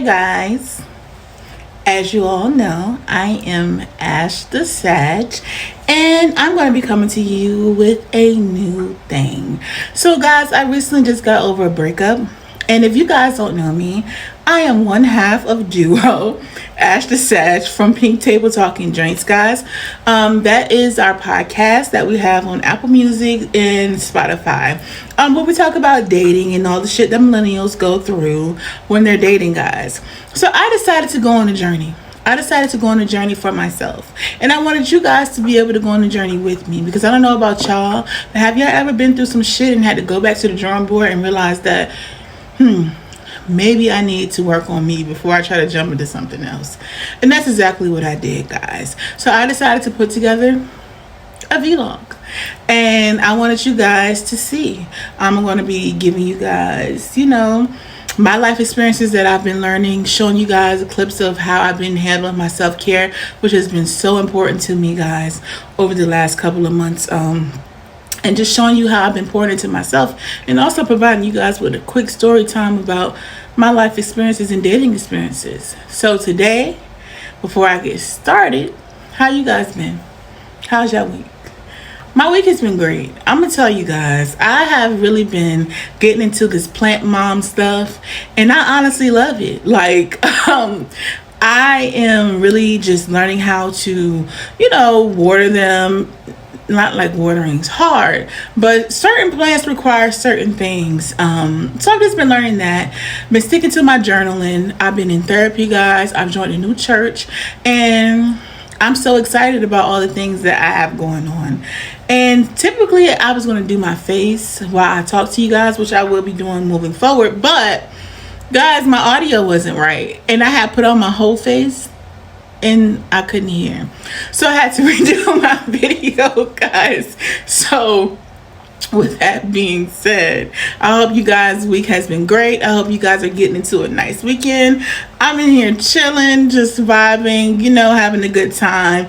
guys. As you all know, I am Ash the Sag, and I'm going to be coming to you with a new thing. So, guys, I recently just got over a breakup, and if you guys don't know me, I am one half of duo Ash the Sag from Pink Table Talking Joints, guys. That is our podcast that we have on Apple Music and Spotify. Where we talk about dating and all the shit that millennials go through when they're dating, guys. So I decided to go on a journey. I decided to go on a journey for myself. And I wanted you guys to be able to go on a journey with me. Because I don't know about y'all, but have y'all ever been through some shit and had to go back to the drawing board and realize that, maybe I need to work on me before I try to jump into something else? And that's exactly what I did, guys. So I decided to put together a vlog, and I wanted you guys to see. I'm going to be giving you guys, my life experiences that I've been learning, showing you guys clips of how I've been handling my self-care, which has been so important to me, guys, over the last couple of months. And just showing you how I've been pouring into myself, and also providing you guys with a quick story time about my life experiences and dating experiences. So today, before I get started, how you guys been? How's your week? My week has been great. I'm gonna tell you guys, I have really been getting into this plant mom stuff, and I honestly love it. I am really just learning how to, water them. Not like watering's hard, but certain plants require certain things. So I've just been learning that. Been sticking to my journaling. I've been in therapy, guys. I've joined a new church, and I'm so excited about all the things that I have going on. And typically I was going to do my face while I talk to you guys, which I will be doing moving forward. But guys, my audio wasn't right, and I had put on my whole face and I couldn't hear. So I had to redo my video, guys. So with that being said, I hope you guys' week has been great. I hope you guys are getting into a nice weekend. I'm in here chilling, just vibing, having a good time,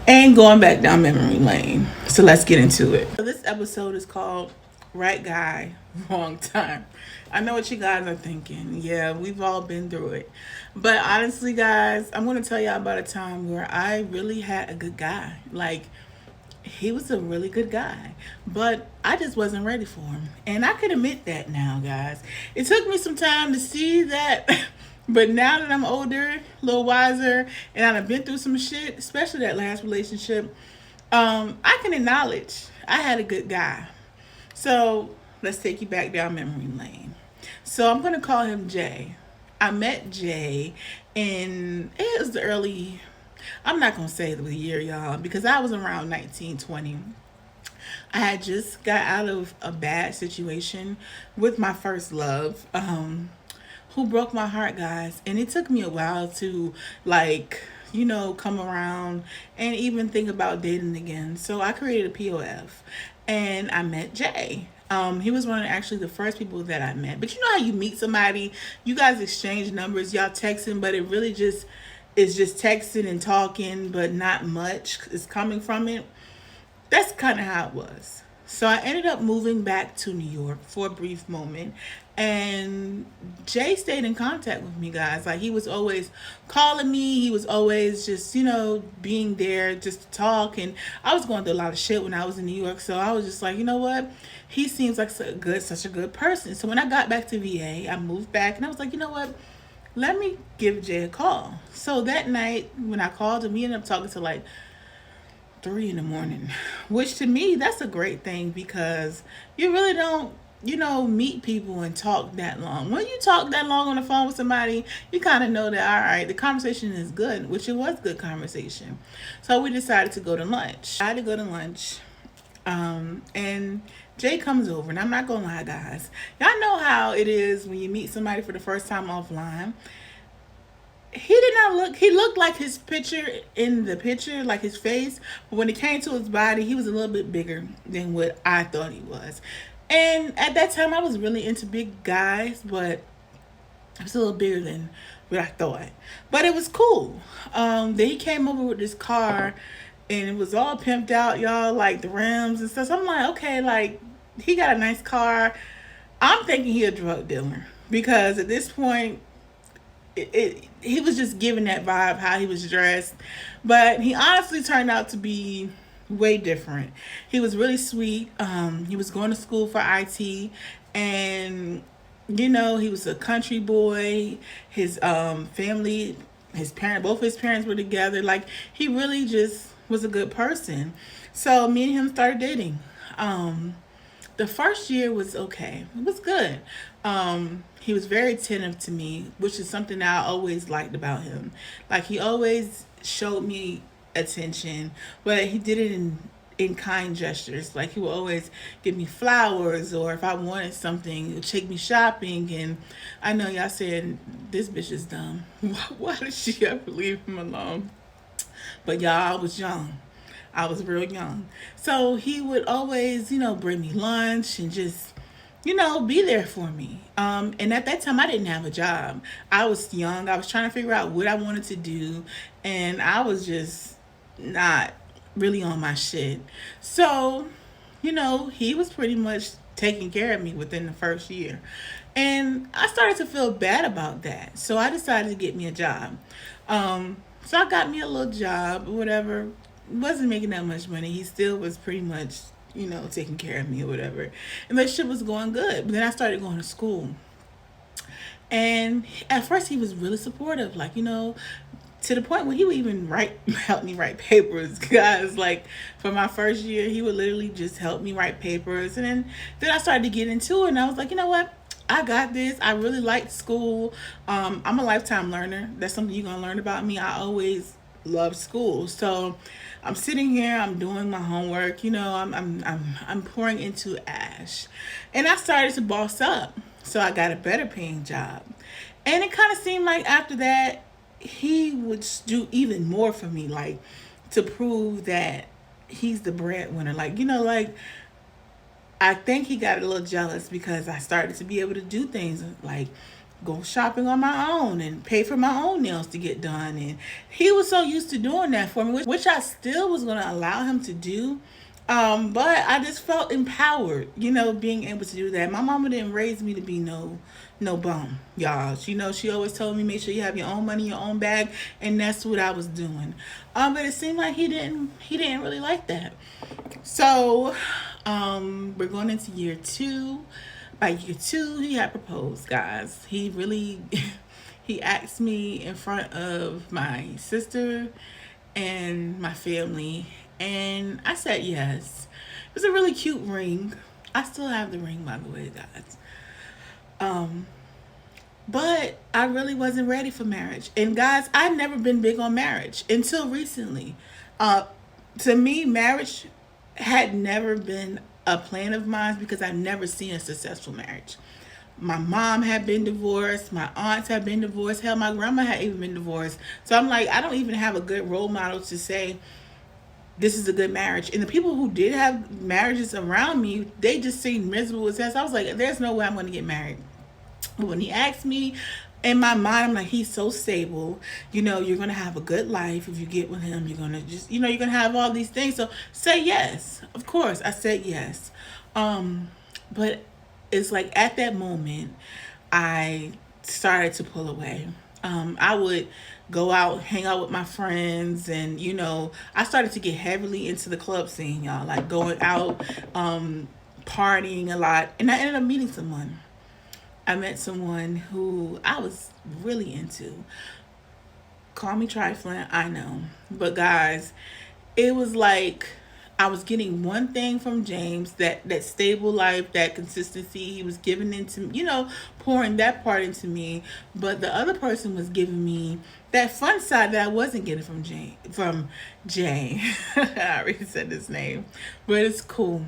and going back down memory lane. So let's get into it. So this episode is called Right Guy, Wrong Time. I know what you guys are thinking. Yeah, we've all been through it. But honestly, guys, I'm going to tell y'all about a time where I really had a good guy. He was a really good guy, but I just wasn't ready for him. And I can admit that now, guys. It took me some time to see that, but now that I'm older, a little wiser, and I've been through some shit, especially that last relationship, I can acknowledge I had a good guy. So let's take you back down memory lane. So I'm going to call him Jay. I met Jay in, it was the early, I'm not going to say the year, y'all, because I was around 19, 20. I had just got out of a bad situation with my first love, who broke my heart, guys. And it took me a while to, come around and even think about dating again. So I created a POF, and I met Jay. He was one of actually the first people that I met. But you know how you meet somebody, you guys exchange numbers, y'all texting, but it really just is just texting and talking, but not much is coming from it. That's kind of how it was. So I ended up moving back to New York for a brief moment, and Jay stayed in contact with me, guys. He was always calling me. He was always just, being there just to talk. And I was going through a lot of shit when I was in New York. So I was just like, you know what? He seems like such a good person. So when I got back to VA, I moved back, and I was like, you know what? Let me give Jay a call. So that night when I called him, we ended up talking to 3 in the morning, which to me, that's a great thing, because you really don't, meet people and talk that long. When you talk that long on the phone with somebody, you kind of know that, all right, the conversation is good, which it was good conversation. So we decided to go to lunch. I had to go to lunch, and Jay comes over, and I'm not gonna lie, guys. Y'all know how it is when you meet somebody for the first time offline. He looked like his picture in the picture, like his face, but when it came to his body, he was a little bit bigger than what I thought he was. And at that time, I was really into big guys, but it was a little bigger than what I thought. But it was cool. Then he came over with this car, and it was all pimped out, y'all, like the rims and stuff. So I'm like, okay, he got a nice car. I'm thinking he a drug dealer, because at this point, he was just giving that vibe how he was dressed, but he honestly turned out to be way different. He was really sweet. He was going to school for IT, and he was a country boy. His family, his parent, both his parents were together. Like, he really just was a good person. So me and him started dating. The first year was okay. It was good. He was very attentive to me, which is something that I always liked about him. Like, he always showed me attention, but he did it in kind gestures. Like, he would always give me flowers, or if I wanted something, he would take me shopping. And I know y'all saying this bitch is dumb. Why did she ever leave him alone? But y'all, I was young. I was real young. So he would always, bring me lunch and just, be there for me. And at that time, I didn't have a job. I was young. I was trying to figure out what I wanted to do. And I was just not really on my shit. So, he was pretty much taking care of me within the first year. And I started to feel bad about that. So I decided to get me a job. So I got me a little job or whatever. Wasn't making that much money. He still was pretty much, taking care of me or whatever. And that shit was going good. But then I started going to school. And at first he was really supportive. Like, to the point where he would even help me write papers. Guys, like, for my first year, he would literally just help me write papers. And then I started to get into it, and I was like, you know what? I got this. I really liked school. I'm a lifetime learner. That's something you're gonna learn about me. I always loved school. So I'm sitting here. I'm doing my homework. I'm pouring into Ash, and I started to boss up. So I got a better paying job, and it kind of seemed like after that he would do even more for me, like, to prove that he's the breadwinner. Like, I think he got a little jealous because I started to be able to do things like go shopping on my own and pay for my own nails to get done. And he was so used to doing that for me, which I still was going to allow him to do. But I just felt empowered, being able to do that. My mama didn't raise me to be no bum, y'all. She always told me, make sure you have your own money, your own bag, and that's what I was doing. But it seemed like he didn't really like that. So, we're going into year 2. By year 2, he had proposed, guys. He really, he asked me in front of my sister and my family, and I said yes. It was a really cute ring. I still have the ring, by the way, guys. Um, but I really wasn't ready for marriage. And guys, I've never been big on marriage until recently. Uh, to me, marriage had never been a plan of mine because I've never seen a successful marriage. My mom had been divorced. My aunts had been divorced. Hell, my grandma had even been divorced. So I'm like, I don't even have a good role model to say this is a good marriage. And the people who did have marriages around me, they just seemed miserable as hell. So I was like, there's no way I'm going to get married. But when he asked me, in my mind, I'm like, he's so stable. You're going to have a good life if you get with him. You're going to just, you're going to have all these things. So say yes. Of course, I said yes. But it's like at that moment, I started to pull away. I would go out, hang out with my friends, and I started to get heavily into the club scene, y'all. Like going out, partying a lot, and I ended up meeting someone. I met someone who I was really into. Call me trifling, I know. But guys, it was like I was getting one thing from James, that stable life, that consistency. He was giving into, pouring that part into me. But the other person was giving me that fun side that I wasn't getting from Jay. I already said his name, but it's cool.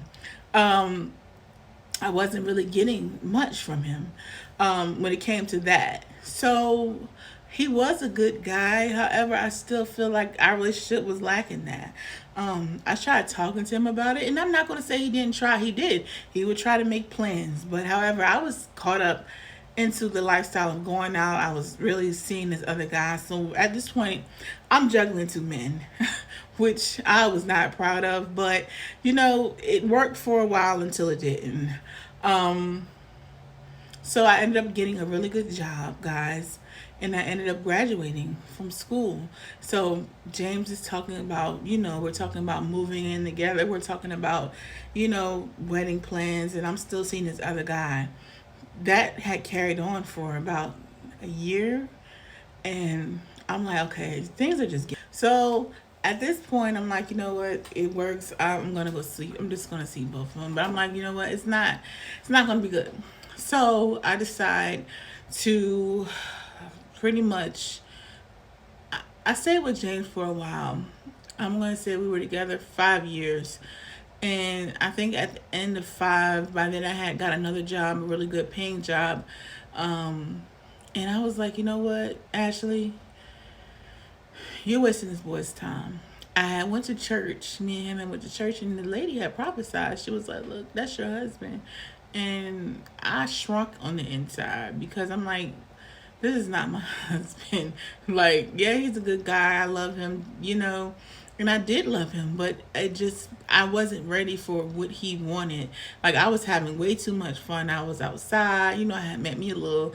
I wasn't really getting much from him when it came to that. So he was a good guy. However, I still feel like our relationship was lacking that. I tried talking to him about it, and I'm not going to say he didn't try. He did. He would try to make plans. But however, I was caught up into the lifestyle of going out. I was really seeing this other guy. So at this point, I'm juggling 2 men, which I was not proud of. But, it worked for a while until it didn't. So I ended up getting a really good job, guys. and I ended up graduating from school. So James is talking about, we're talking about moving in together. We're talking about, wedding plans, and I'm still seeing this other guy. That had carried on for about a year, and I'm like, okay, things are just getting. So at this point, I'm like, you know what, it works. I'm gonna go see. I'm just gonna see both of them. But I'm like, you know what, it's not gonna be good. So I decide to pretty much. I stayed with James for a while. I'm gonna say we were together 5 years. And I think at the end of 5, by then I had got another job, a really good paying job. Um, and I was like, you know what, Ashley, you're wasting this boy's time. I went to church. Me and him went to church, and the lady had prophesied. She was like, "Look, that's your husband," and I shrunk on the inside because I'm like, "This is not my husband." Like, yeah, he's a good guy. I love him, and I did love him, but I wasn't ready for what he wanted. Like, I was having way too much fun. I was outside. I had met me a little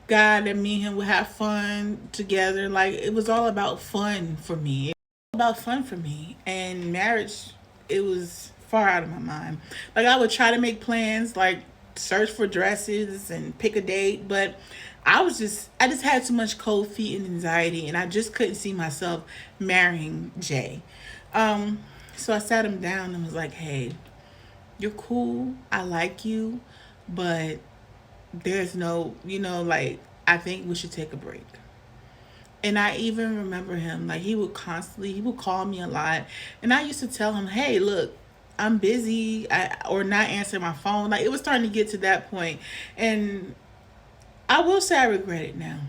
guy that me and him would have fun together. Like, it was all about fun for me. About fun for me. And marriage, it was far out of my mind. Like, I would try to make plans, like search for dresses and pick a date, but I just had too much cold feet and anxiety, and I just couldn't see myself marrying Jay. Um, so I sat him down and was like, "Hey, you're cool. I like you, but there's no, like, I think we should take a break." And I even remember him, like, he would call me a lot. And I used to tell him, "Hey, look, I'm busy," or not answer my phone. Like, it was starting to get to that point. And I will say I regret it now,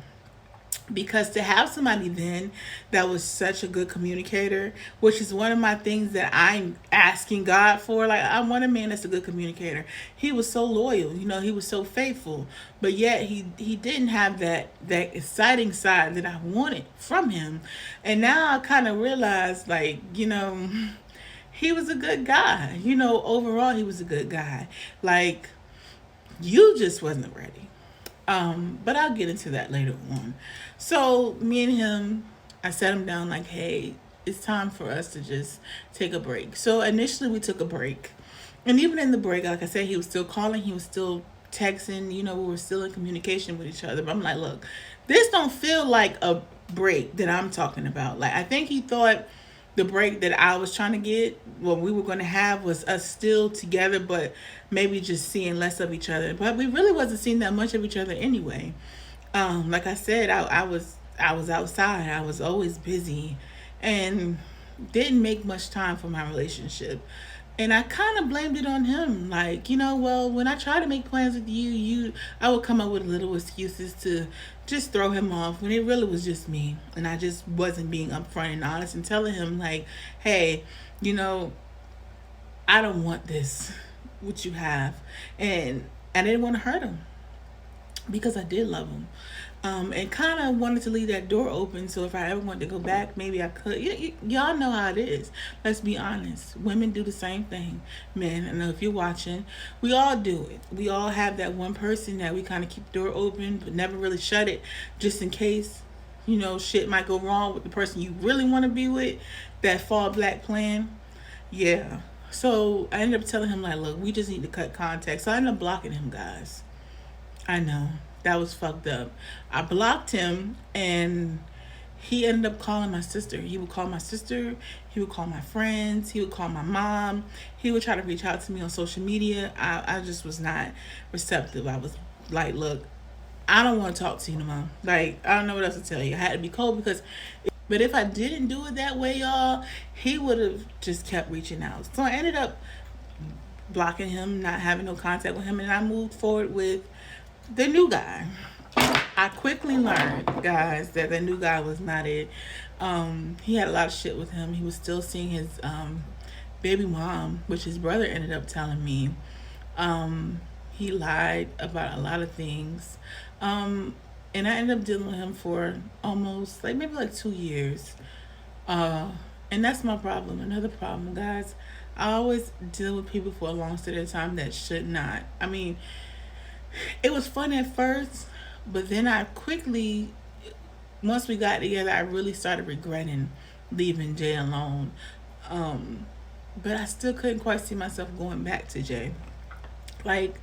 because to have somebody then that was such a good communicator, which is one of my things that I'm asking God for. Like, I want a man that's a good communicator. He was so loyal, he was so faithful, but yet he didn't have that exciting side that I wanted from him. And now I kind of realize, like, he was a good guy. Overall, he was a good guy. Like, you just wasn't ready. But I'll get into that later on. So me and him, I sat him down like, "Hey, it's time for us to just take a break." So initially we took a break, and even in the break, like I said, he was still calling, he was still texting. We were still in communication with each other. But I'm like, "Look, this don't feel like a break that I'm talking about." Like, I think he thought the break that I was trying to get, what we were going to have, was us still together, but maybe just seeing less of each other. But we really wasn't seeing that much of each other anyway. Like I said, I was outside. I was always busy, and didn't make much time for my relationship. And I kind of blamed it on him. Like, well, when I try to make plans with I would come up with little excuses to just throw him off, when it really was just me. And I just wasn't being upfront and honest and telling him, like, "Hey, you know, I don't want this, what you have." And I didn't want to hurt him, because I did love him. And kind of wanted to leave that door open, so if I ever wanted to go back, maybe I could. Y'all know how it is. Let's be honest. Women do the same thing. Men, I know if you're watching, we all do it. We all have that one person that we kind of keep the door open, but never really shut it, just in case, shit might go wrong with the person you really want to be with, that fall black plan. Yeah. So I ended up telling him, like, "Look, we just need to cut contact." So I ended up blocking him, guys. I know. That was fucked up. I blocked him, and he ended up calling my sister. He would call my sister. He would call my friends. He would call my mom. He would try to reach out to me on social media. I just was not receptive. I was like, "Look, I don't want to talk to you no more." Like, I don't know what else to tell you. I had to be cold, because, but if I didn't do it that way, y'all, he would have just kept reaching out. So I ended up blocking him, not having no contact with him, and I moved forward with the new guy. I quickly learned, guys, that the new guy was not it. He had a lot of shit with him. He was still seeing his baby mom, which his brother ended up telling me. He lied about a lot of things. Um, and I ended up dealing with him for almost, like, maybe like 2 years. Uh, and that's my problem. Another problem, guys. I always deal with people for a long period of time that should not. It was fun at first, but then I quickly once we got together, I really started regretting leaving Jay alone. Um, but I still couldn't quite see myself going back to Jay. Like,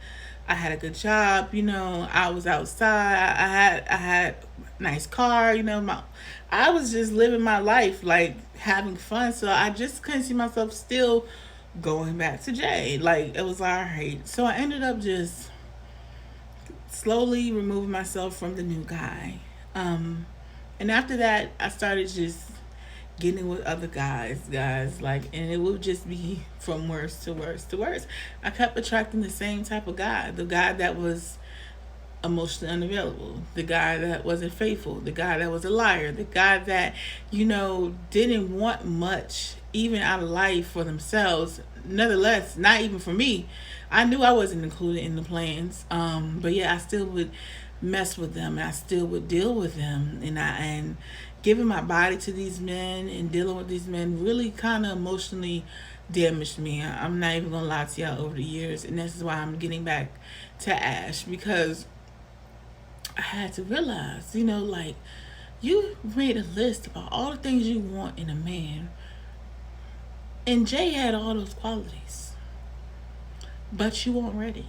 I had a good job, I was outside. I had a nice car, I was just living my life, like having fun. So I just couldn't see myself still going back to Jay. Like, it was like, all right. So I ended up just slowly removing myself from the new guy. Um, and after that, I started just getting with other guys, like, and it would just be from worse to worse to worse. I kept attracting the same type of guy, the guy that was emotionally unavailable, the guy that wasn't faithful, the guy that was a liar, the guy that, didn't want much even out of life for themselves. Nevertheless, not even for me. I knew I wasn't included in the plans. But yeah, I still would mess with them. I still would deal with them, and giving my body to these men and dealing with these men really kind of emotionally damaged me. I'm not even gonna lie to y'all over the years, and this is why I'm getting back to Ash, because I had to realize, like, you made a list about all the things you want in a man, and Jay had all those qualities, but you weren't ready.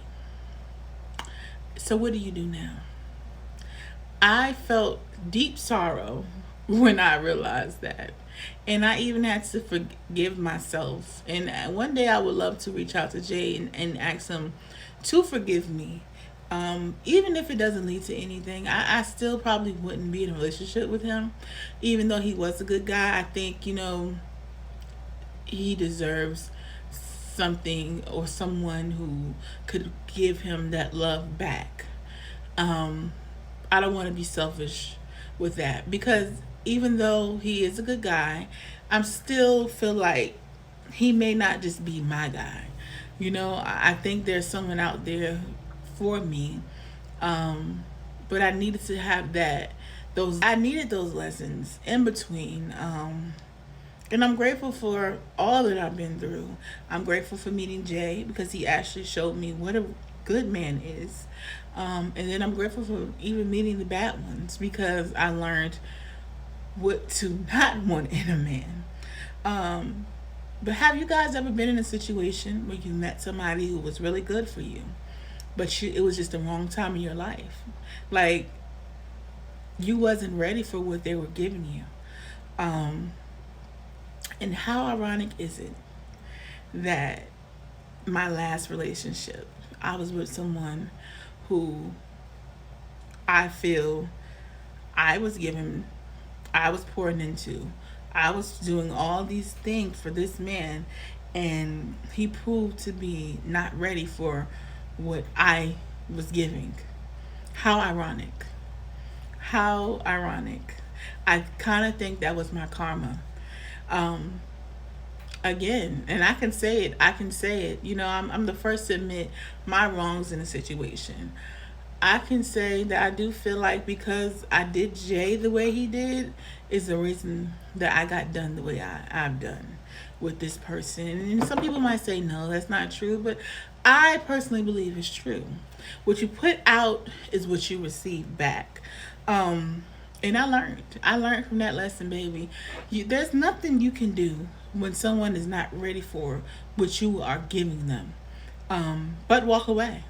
So what do you do now? I felt deep sorrow when I realized that. And I even had to forgive myself. And one day I would love to reach out to Jay and ask him to forgive me. Even if it doesn't lead to anything, I still probably wouldn't be in a relationship with him. Even though he was a good guy, I think, he deserves something or someone who could give him that love back. Um, I don't want to be selfish with that, because even though he is a good guy, I'm still feel like he may not just be my guy. I think there's someone out there for me. Um, but I needed to have those I needed those lessons in between. And I'm grateful for all that I've been through. I'm grateful for meeting Jay, because he actually showed me what a good man is. And then I'm grateful for even meeting the bad ones, because I learned what to not want in a man. Um, but have you guys ever been in a situation where you met somebody who was really good for you, but it was just the wrong time in your life? Like, you wasn't ready for what they were giving you. Um, and how ironic is it that my last relationship, I was with someone who I feel I was given, I was pouring into. I was doing all these things for this man, and he proved to be not ready for what I was giving. How ironic. How ironic. I kind of think that was my karma. Um, Again, and I can say it. I'm the first to admit my wrongs in a situation. I can say that I do feel like, because I did Jay the way he did, is the reason that I got done the way I've done with this person. And some people might say, no, that's not true, but I personally believe it's true. What you put out is what you receive back. Um, and I learned from that lesson, baby. There's nothing you can do when someone is not ready for what you are giving them, but walk away.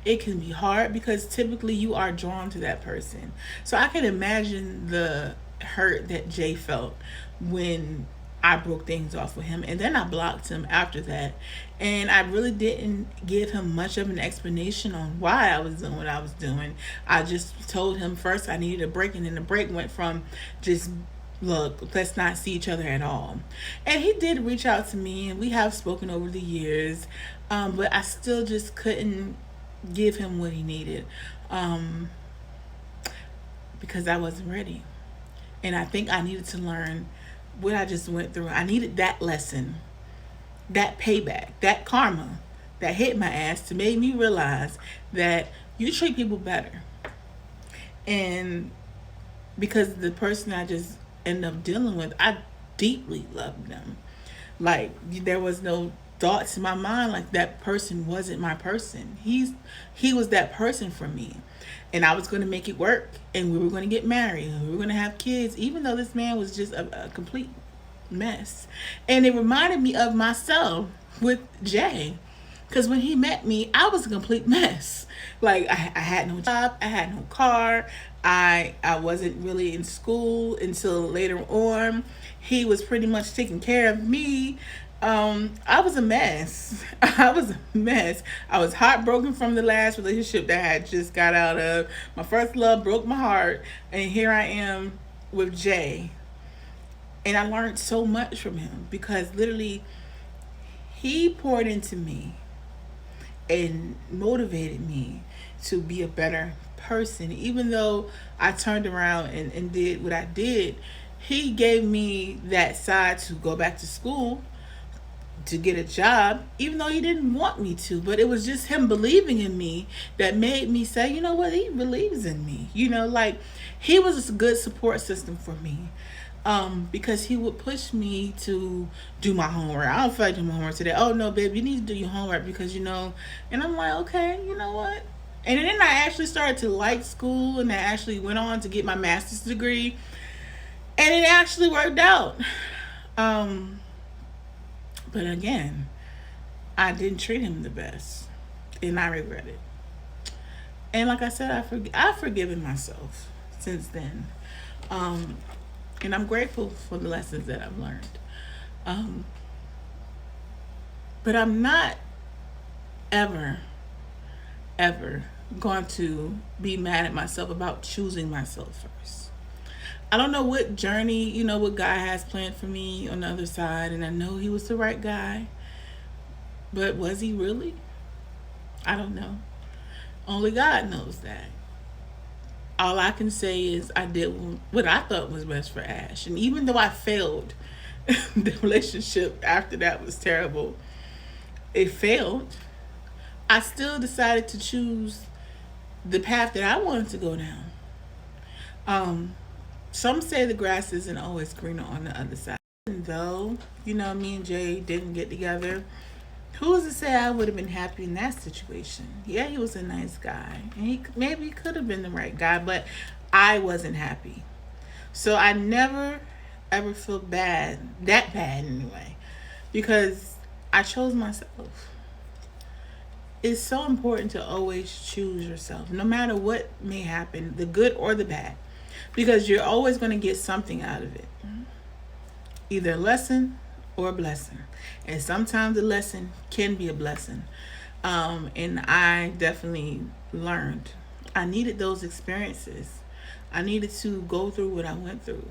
It can be hard, because typically you are drawn to that person. So I can imagine the hurt that Jay felt when I broke things off with him, and then I blocked him after that. And I really didn't give him much of an explanation on why I was doing what I was doing. I just told him first I needed a break, and then the break went from just, look, let's not see each other at all. And he did reach out to me, and we have spoken over the years, but I still just couldn't give him what he needed, um, because I wasn't ready. And I think I needed to learn what I just went through. I needed that lesson, that payback, that karma that hit my ass to make me realize that you treat people better. And because the person I just ended up dealing with, I deeply loved them. Like, there was no thoughts in my mind like that person wasn't my person. He was that person for me. And I was going to make it work, and we were going to get married, and we were going to have kids, even though this man was just a complete mess. And it reminded me of myself with Jay. Because when he met me, I was a complete mess. Like, I had no job, I had no car, I wasn't really in school until later on. He was pretty much taking care of me. I was a mess. I was a mess. I was heartbroken from the last relationship that I had just got out of. My first love broke my heart, and here I am with Jay. And I learned so much from him because literally he poured into me and motivated me to be a better person. Even though I turned around and did what I did, he gave me that side to go back to school, to get a job, even though he didn't want me to. But it was just him believing in me that made me say, you know what, he believes in me. Like, he was a good support system for me. Because he would push me to do my homework. I don't feel like doing my homework today. Oh no, babe, you need to do your homework because And I'm like, okay, you know what? And then I actually started to like school, and I actually went on to get my master's degree, and it actually worked out. Um, but again, I didn't treat him the best, and I regret it. And like I said, I've forgiven myself since then. Um, and I'm grateful for the lessons that I've learned. Um, but I'm not ever, ever going to be mad at myself about choosing myself first. I don't know what journey, what God has planned for me on the other side, and I know He was the right guy, but was He really? I don't know. Only God knows that. All I can say is I did what I thought was best for Ash. And even though I failed, the relationship after that was terrible. It failed. I still decided to choose the path that I wanted to go down. Um, some say the grass isn't always greener on the other side. Even though, me and Jay didn't get together, who's to say I would have been happy in that situation? Yeah, he was a nice guy, and he maybe could have been the right guy, but I wasn't happy. So I never ever feel bad, that bad anyway, because I chose myself. It's so important to always choose yourself, no matter what may happen, the good or the bad, because you're always going to get something out of it, either a lesson or a blessing. And sometimes the lesson can be a blessing. And I definitely learned. I needed those experiences. I needed to go through what I went through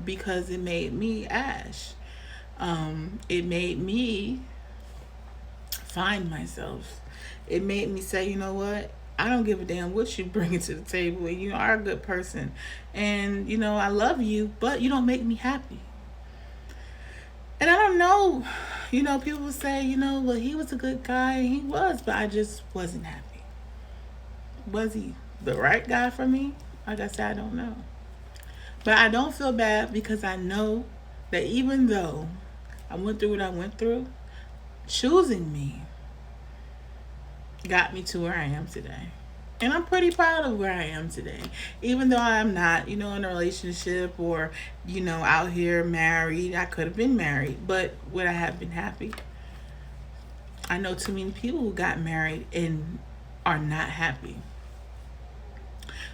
because it made me Ash. It made me find myself. It made me say, you know what? I don't give a damn what you bring to the table. You are a good person. And, I love you, but you don't make me happy. And I don't know, people say, well, he was a good guy. He was, but I just wasn't happy. Was he the right guy for me? Like I said, I don't know. But I don't feel bad because I know that even though I went through what I went through, choosing me got me to where I am today. And I'm pretty proud of where I am today. Even though I'm not, in a relationship or, out here married. I could have been married, but would I have been happy? I know too many people who got married and are not happy.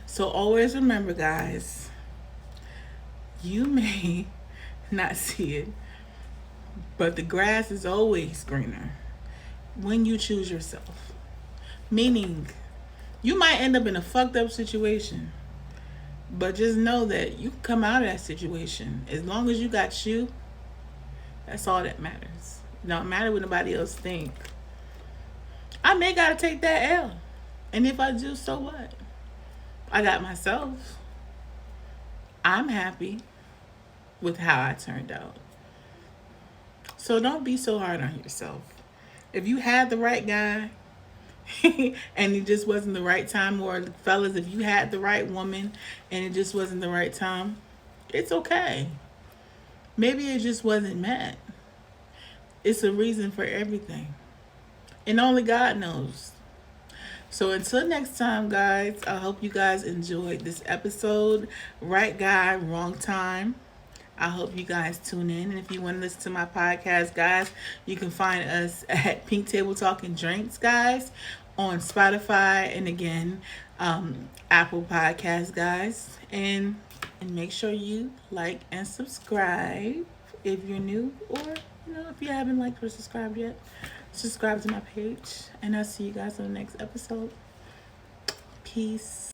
So always remember, guys, you may not see it, but the grass is always greener when you choose yourself. Meaning, you might end up in a fucked up situation, but just know that you can come out of that situation. As long as you got you, that's all that matters. It don't matter what nobody else think. I may gotta take that L. And if I do, so what? I got myself. I'm happy with how I turned out. So don't be so hard on yourself. If you had the right guy, and it just wasn't the right time, or fellas, if you had the right woman and it just wasn't the right time, it's okay. Maybe it just wasn't meant. It's a reason for everything. And only God knows. So until next time, guys, I hope you guys enjoyed this episode. Right guy, wrong time. I hope you guys tune in. And if you want to listen to my podcast, guys, you can find us at Pink Table Talking Drinks, guys, on Spotify and again, Apple Podcasts, guys. And make sure you like and subscribe if you're new, or if you haven't liked or subscribed yet. Subscribe to my page, and I'll see you guys on the next episode. Peace.